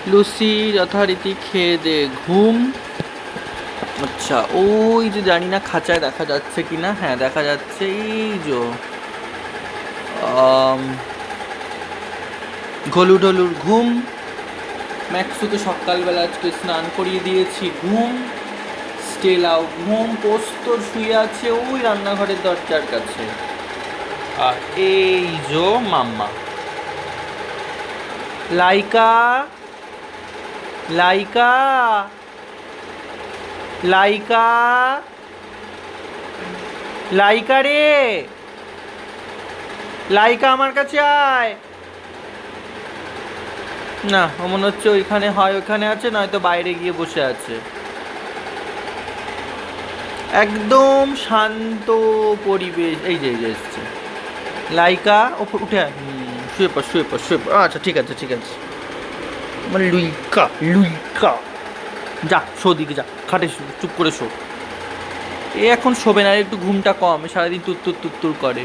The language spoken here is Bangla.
লুচি যথারীতি খেয়ে দে ঘুম। আচ্ছা ওই যে জানি না খাঁচায় দেখা যাচ্ছে কি না, হ্যাঁ দেখা যাচ্ছে এই যে ঘলু ঢলুর ঘুম। ম্যাক্সুকে সকালবেলা আজকে স্নান করিয়ে দিয়েছি, ঘুম। স্টেলাও ঘুম, পোস্তর শুয়ে আছে ওই রান্নাঘরের দরজার কাছে। আর এই যে মাম্মা লাইকা, লাইকা, লাইকা, লাইকা রে, লাইকা আমার কাছে আয়। না ও মনে হচ্ছে ওইখানে, হয় ওইখানে আছে নয়তো বাইরে গিয়ে বসে আছে। একদম শান্ত পরিবেশ। এই যে এসছে লাইকা, ওপর উঠে আয়। শুয়ে পড় শুয়ে পড় শুয়ে পড়। আচ্ছা ঠিক আছে ঠিক আছে। মানে লুইকা লুইকা, যা শো দিকে যা, খাটে শো, চুপ করে শো। এ এখন শোবে না, একটু ঘুমটা কম, সারাদিন তুত্তুর তুত্তুর করে।